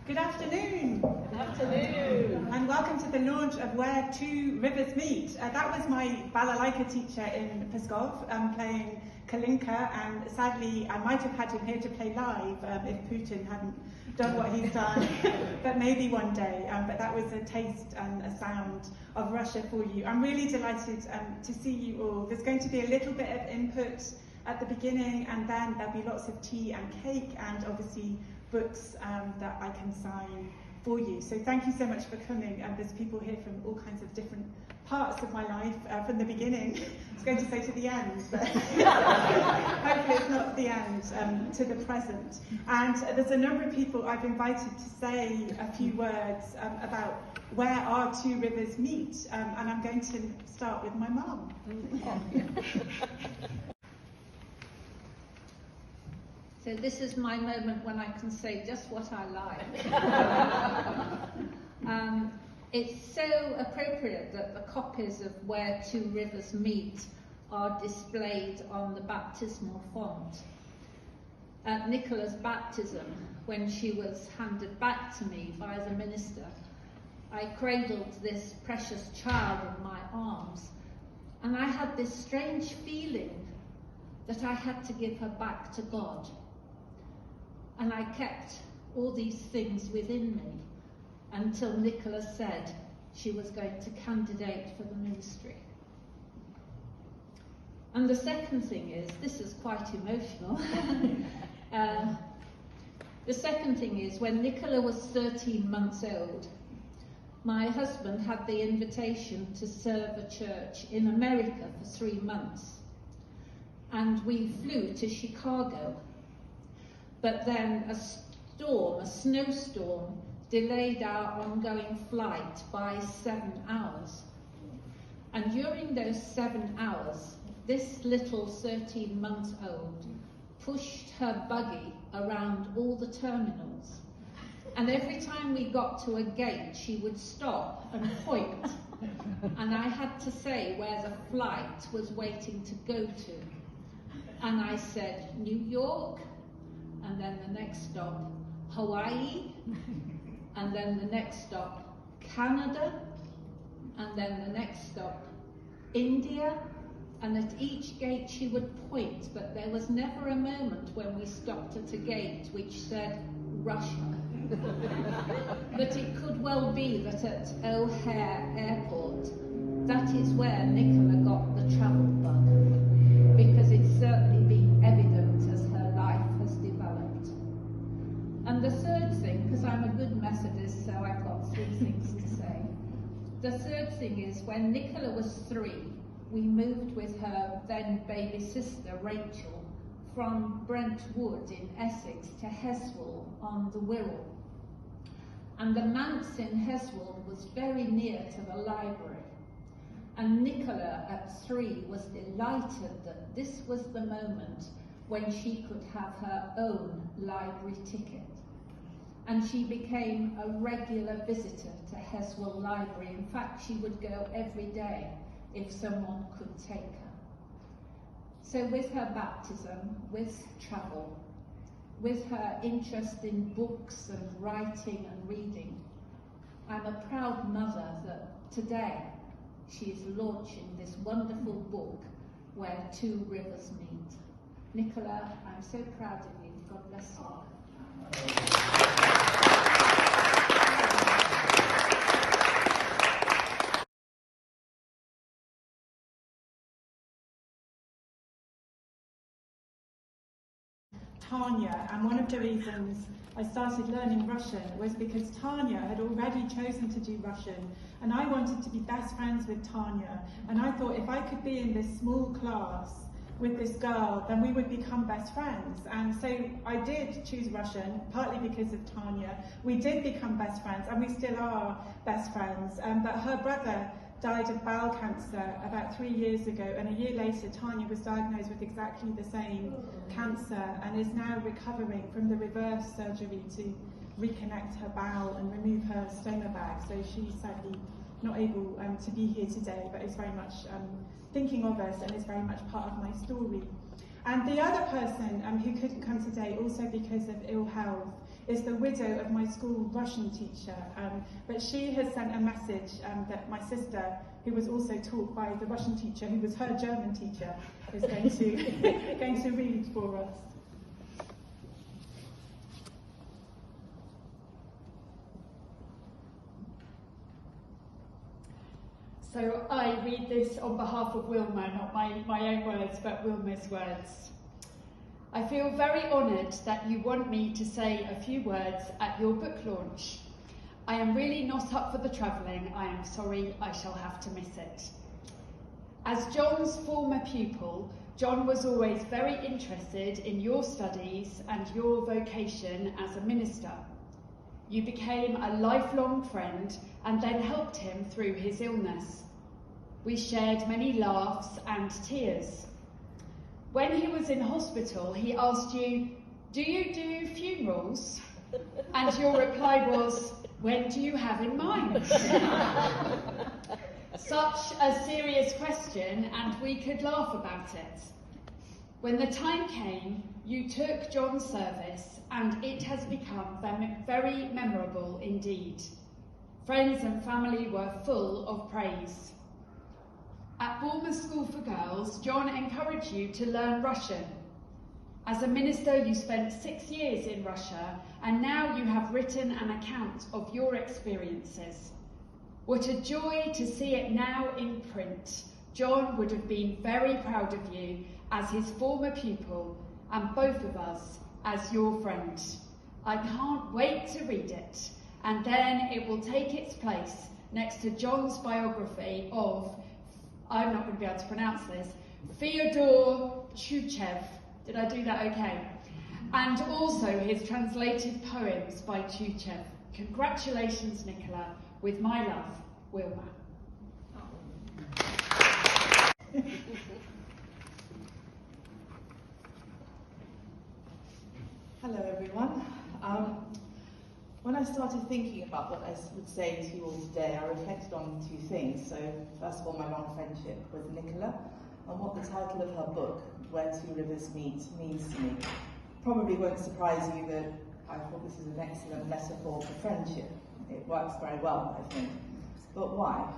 Good afternoon. Good afternoon. And welcome to the launch of Where Two Rivers Meet. That was my balalaika teacher in Pskov playing Kalinka, and sadly I might have had him here to play live if Putin hadn't done what he's done, but maybe one day. But that was a taste and a sound of Russia for you. I'm really delighted to see you all. There's going to be a little bit of input at the beginning, and then there'll be lots of tea and cake, and obviously books that I can sign for you. So thank you so much for coming. There's people here from all kinds of different parts of my life, from the beginning, I was going to say to the end, but hopefully it's not the end, to the present. And there's a number of people I've invited to say a few words about where our two rivers meet, and I'm going to start with my mum. So this is my moment when I can say just what I like. It's so appropriate that the copies of Where Two Rivers Meet are displayed on the baptismal font. At Nicola's baptism, when she was handed back to me by the minister, I cradled this precious child in my arms, and I had this strange feeling that I had to give her back to God. And I kept all these things within me until Nicola said she was going to candidate for the ministry. And the second thing is, this is quite emotional, the second thing is, when Nicola was 13 months old, my husband had the invitation to serve a church in America for 3 months. And we flew to Chicago. But then a snowstorm, delayed our ongoing flight by 7 hours. And during those 7 hours, this little 13-month-old pushed her buggy around all the terminals. And every time we got to a gate, she would stop and point. And I had to say where the flight was waiting to go to. And I said, New York. And then the next stop, Hawaii, and then the next stop, Canada, and then the next stop, India, and at each gate she would point, but there was never a moment when we stopped at a gate which said Russia. But it could well be that at O'Hare Airport, that is where Nicola got the travel bug, because it's certainly been evident as her life has developed. And the third thing, because I'm a good Methodist, so I've got 3 things to say. The third thing is, when Nicola was 3, we moved with her then baby sister Rachel from Brentwood in Essex to Heswall on the Wirral. And the manse in Heswall was very near to the library. And Nicola at 3 was delighted that this was the moment when she could have her own library ticket. And she became a regular visitor to Heswall Library. In fact, she would go every day if someone could take her. So with her baptism, with travel, with her interest in books and writing and reading, I'm a proud mother that today she is launching this wonderful book, Where Two Rivers Meet. Nicola, I'm so proud of you. God bless you. Tanya, and one of the reasons I started learning Russian was because Tanya had already chosen to do Russian, and I wanted to be best friends with Tanya, and I thought if I could be in this small class with this girl, then we would become best friends. And so I did choose Russian, partly because of Tanya. We did become best friends, and we still are best friends, but her brother died of bowel cancer about 3 years ago, and a year later Tanya was diagnosed with exactly the same cancer and is now recovering from the reverse surgery to reconnect her bowel and remove her stoma bag. So she's sadly not able to be here today, but is very much thinking of us and is very much part of my story. And the other person who couldn't come today, also because of ill health, is the widow of my school Russian teacher. But she has sent a message that my sister, who was also taught by the Russian teacher, who was her German teacher, is going to, going to read for us. So I read this on behalf of Wilma, not my own words, but Wilma's words. I feel very honoured that you want me to say a few words at your book launch. I am really not up for the travelling. I am sorry I shall have to miss it. As John's former pupil, John was always very interested in your studies and your vocation as a minister. You became a lifelong friend and then helped him through his illness. We shared many laughs and tears. When he was in hospital, he asked you, "Do you do funerals?" And your reply was, "When do you have in mind?" Such a serious question, and we could laugh about it. When the time came, you took John's service, and it has become very memorable indeed. Friends and family were full of praise. At Bournemouth School for Girls, John encouraged you to learn Russian. As a minister, you spent 6 years in Russia, and now you have written an account of your experiences. What a joy to see it now in print. John would have been very proud of you as his former pupil, and both of us as your friend. I can't wait to read it, and then it will take its place next to John's biography of, I'm not going to be able to pronounce this, Fyodor Tyutchev. Did I do that okay? And also his translated poems by Tyutchev. Congratulations, Nicola. With my love, Wilma. Hello everyone. When I started thinking about what I would say to you all today, I reflected on two things. So first of all, my long friendship with Nicola, and what the title of her book, Where Two Rivers Meet, means to me. Probably won't surprise you that I thought this is an excellent metaphor for friendship. It works very well, I think. But why?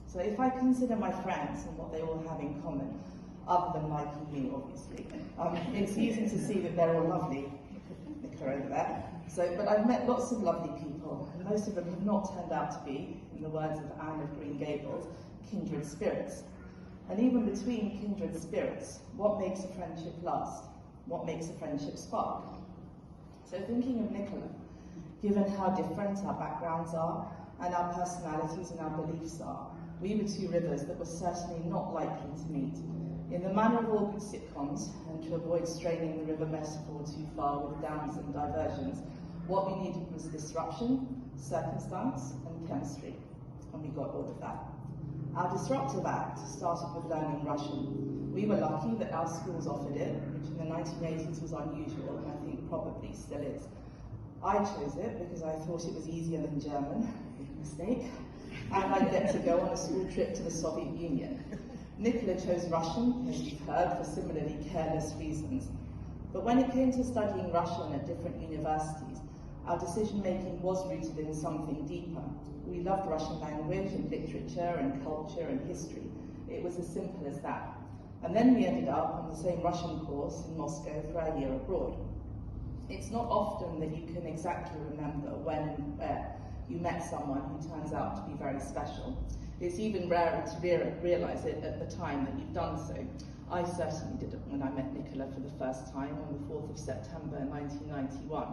So if I consider my friends and what they all have in common, other than liking me, obviously, it's easy to see that they're all lovely. Nicola over there. But I've met lots of lovely people, and most of them have not turned out to be, in the words of Anne of Green Gables, kindred spirits. And even between kindred spirits, what makes a friendship last? What makes a friendship spark? So thinking of Nicola, given how different our backgrounds are, and our personalities and our beliefs are, we were two rivers that were certainly not likely to meet. In the manner of all good sitcoms, and to avoid straining the river metaphor too far with dams and diversions, what we needed was disruption, circumstance, and chemistry, and we got all of that. Our disruptive act started with learning Russian. We were lucky that our schools offered it, which in the 1980s was unusual, and I think probably still is. I chose it because I thought it was easier than German, big mistake, and I'd get to go on a school trip to the Soviet Union. Nicola chose Russian, as you've heard, for similarly careless reasons. But when it came to studying Russian at different universities, our decision-making was rooted in something deeper. We loved Russian language and literature and culture and history. It was as simple as that. And then we ended up on the same Russian course in Moscow for our year abroad. It's not often that you can exactly remember when and where you met someone who turns out to be very special. It's even rarer to realise it at the time that you've done so. I certainly did it when I met Nicola for the first time on the 4th of September 1991,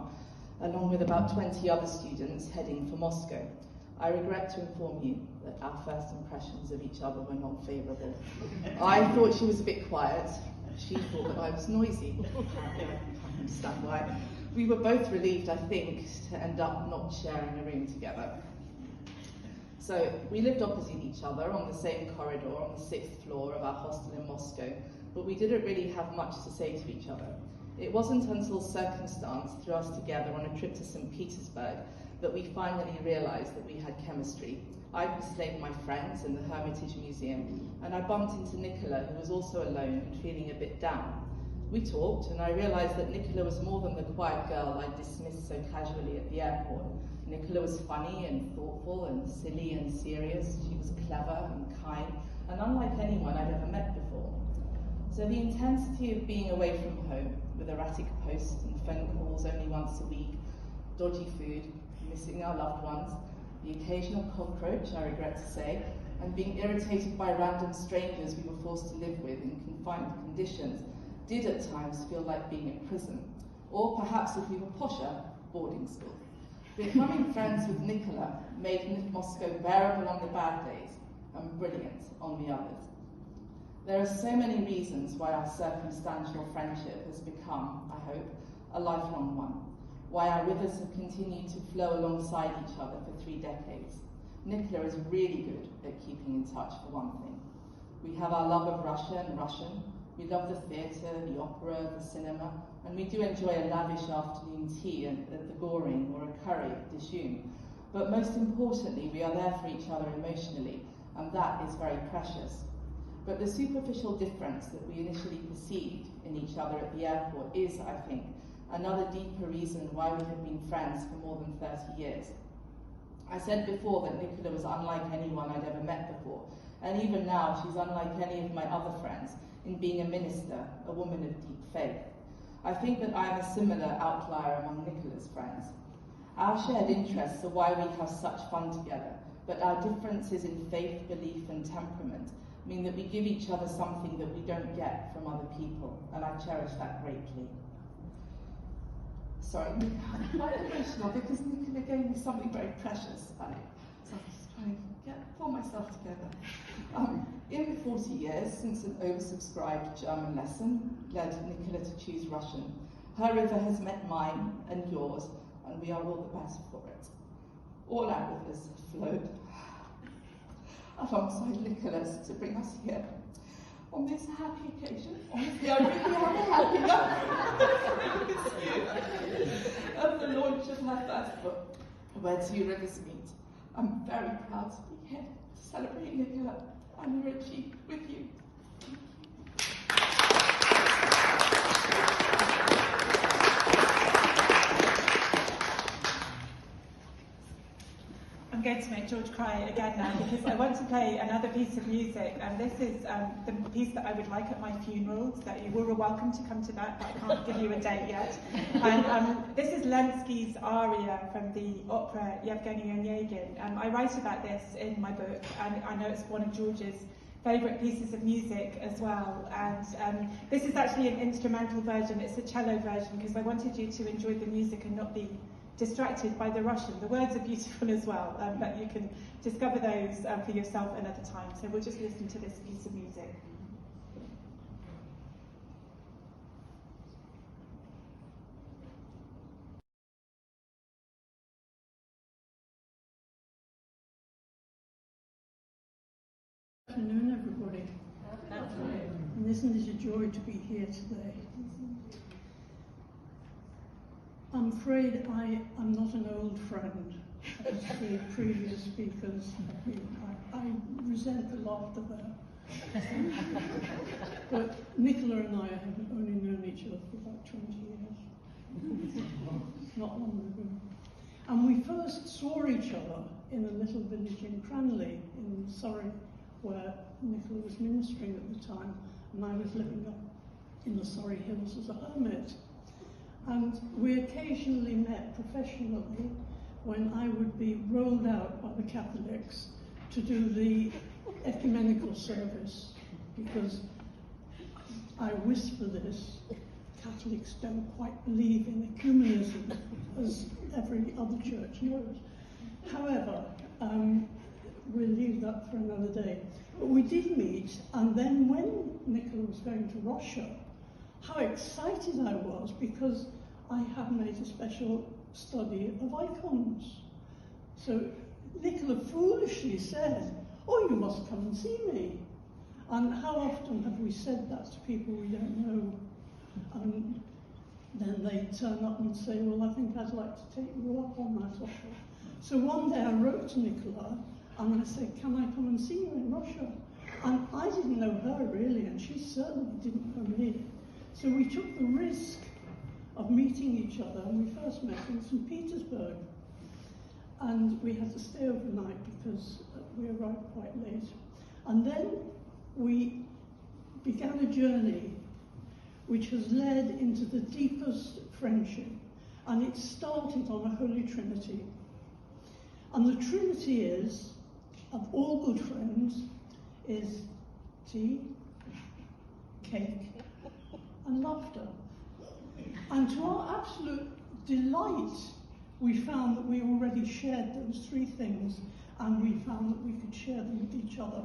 along with about 20 other students heading for Moscow. I regret to inform you that our first impressions of each other were not favourable. I thought she was a bit quiet. She thought that I was noisy. I can't understand why. We were both relieved, I think, to end up not sharing a room together. So we lived opposite each other on the same corridor on the 6th floor of our hostel in Moscow, but we didn't really have much to say to each other. It wasn't until circumstance threw us together on a trip to St. Petersburg that we finally realised that we had chemistry. I mislaid my friends in the Hermitage Museum, and I bumped into Nicola, who was also alone and feeling a bit down. We talked, and I realised that Nicola was more than the quiet girl I dismissed so casually at the airport. Nicola was funny and thoughtful and silly and serious. She was clever and kind, and unlike anyone I'd ever met before. So the intensity of being away from home, with erratic posts and phone calls only once a week, dodgy food, missing our loved ones, the occasional cockroach, I regret to say, and being irritated by random strangers we were forced to live with in confined conditions, did at times feel like being in prison, or perhaps if we were posher, boarding school. Becoming friends with Nicola made Moscow bearable on the bad days and brilliant on the others. There are so many reasons why our circumstantial friendship has become, I hope, a lifelong one, why our rivers have continued to flow alongside each other for 3 decades. Nicola is really good at keeping in touch, for one thing. We have our love of Russia and Russian. We love the theatre, the opera, the cinema, and we do enjoy a lavish afternoon tea at the Goring or a curry at Dishoom. But most importantly, we are there for each other emotionally, and that is very precious. But the superficial difference that we initially perceived in each other at the airport is, I think, another deeper reason why we have been friends for more than 30 years. I said before that Nicola was unlike anyone I'd ever met before, and even now she's unlike any of my other friends in being a minister, a woman of deep faith. I think that I am a similar outlier among Nicola's friends. Our shared interests are why we have such fun together, but our differences in faith, belief and temperament mean that we give each other something that we don't get from other people, and I cherish that greatly. Sorry, I'm quite emotional because Nicola gave me something very precious. So I'm just trying to pull myself together. In the 40 years since an oversubscribed German lesson led Nicola to choose Russian, her river has met mine and yours, and we are all the better for it. All our rivers have flowed alongside Nicola's to bring us here on this happy occasion. Honestly, I really am happy of the launch of her first book, Where Two Rivers Meet. I'm very proud to be here to celebrate Nicola and Richie with you. I'm going to make George cry again now because I want to play another piece of music, and this is the piece that I would like at my funeral, so you were welcome to come to that, but I can't give you a date yet. And this is Lenski's aria from the opera Yevgeny Onegin. I write about this in my book, and I know it's one of George's favourite pieces of music as well. And this is actually an instrumental version, it's a cello version, because I wanted you to enjoy the music and not be distracted by the Russian. The words are beautiful as well, but you can discover those for yourself another time. So we'll just listen to this piece of music. Good afternoon, everybody. And isn't it a joy to be here today? I'm afraid I am not an old friend, as the previous speakers have been. I resent the laughter there. But Nicola and I have only known each other for about 20 years. Not long ago. And we first saw each other in a little village in Cranley, in Surrey, where Nicola was ministering at the time, and I was living up in the Surrey Hills as a hermit. And we occasionally met professionally when I would be rolled out by the Catholics to do the ecumenical service, because I whisper this, Catholics don't quite believe in ecumenism, as every other church knows. However, we'll leave that for another day. But we did meet, and then when Nicola was going to Russia, how excited I was, because I have made a special study of icons. So Nicola foolishly said, "Oh, you must come and see me." And how often have we said that to people we don't know? And then they turn up and say, "Well, I think I'd like to take you up on that offer." So one day I wrote to Nicola and I said, "Can I come and see you in Russia?" And I didn't know her really, and she certainly didn't know me. So we took the risk of meeting each other, and we first met in St. Petersburg. And we had to stay overnight because we arrived quite late. And then we began a journey which has led into the deepest friendship. And it started on a Holy Trinity. And the Trinity is, of all good friends, is tea, cake, and laughter. And to our absolute delight, we found that we already shared those three things, and we found that we could share them with each other.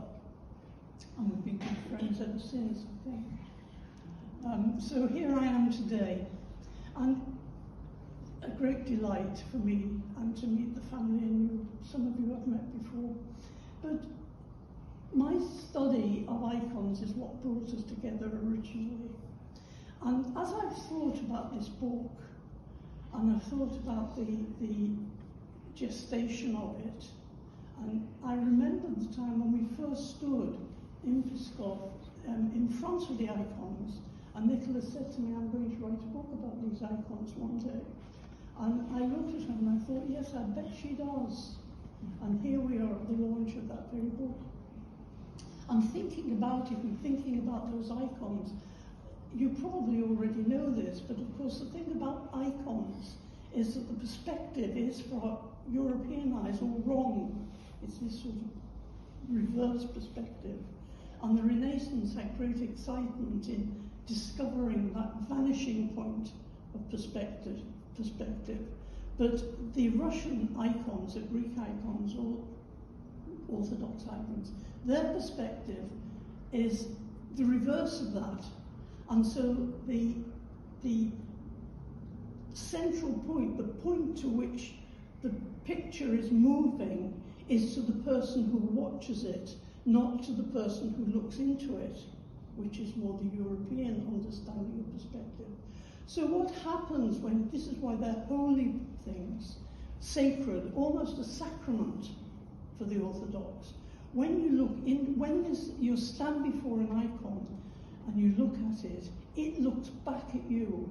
And we've been good friends ever since, I think. So here I am today, and a great delight for me and to meet the family, and some of you I've met before. But my study of icons is what brought us together originally. And as I've thought about this book, and I've thought about the gestation of it, and I remember the time when we first stood in Pskov in front of the icons, and Nicola said to me, I'm going to write a book about these icons one day. And I looked at her and I thought, yes, I bet she does. And here we are at the launch of that very book. I'm thinking about it and thinking about those icons. You probably already know this, but of course the thing about icons is that the perspective is, for European eyes, all wrong. It's this sort of reverse perspective. And the Renaissance had great excitement in discovering that vanishing point of perspective. But the Russian icons, the Greek icons, or Orthodox icons, their perspective is the reverse of that. And so the central point, the point to which the picture is moving, is to the person who watches it, not to the person who looks into it, which is more the European understanding of perspective. So what happens when, this is why they're holy things, sacred, almost a sacrament for the Orthodox. When you look in, when you stand before an icon and you look at it, it looks back at you.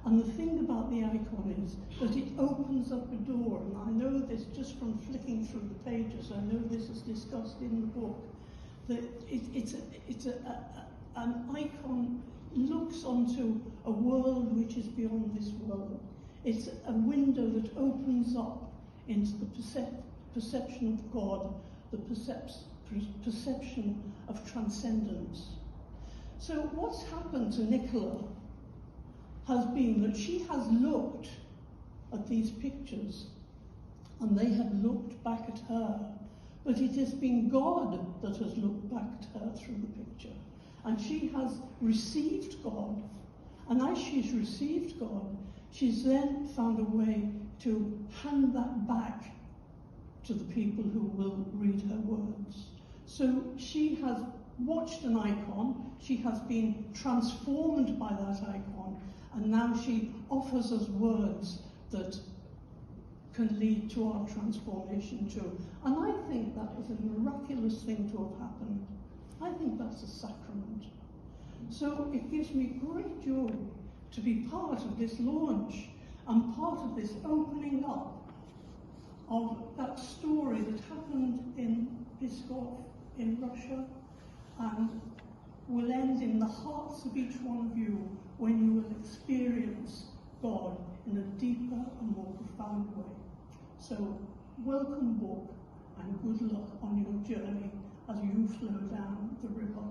And the thing about the icon is that it opens up a door, and I know this just from flicking through the pages, I know this is discussed in the book, that an icon looks onto a world which is beyond this world. It's a window that opens up into the perception of God, the perception of transcendence. So what's happened to Nicola has been that she has looked at these pictures and they have looked back at her, but it has been God that has looked back at her through the picture. And she has received God, and as she's received God, she's then found a way to hand that back to the people who will read her words. So she has watched an icon, she has been transformed by that icon, and now she offers us words that can lead to our transformation too. And I think that is a miraculous thing to have happened. I think that's a sacrament. So it gives me great joy to be part of this launch and part of this opening up of that story that happened in Pskov in Russia, and will end in the hearts of each one of you when you will experience God in a deeper and more profound way. So welcome book, and good luck on your journey as you flow down the river.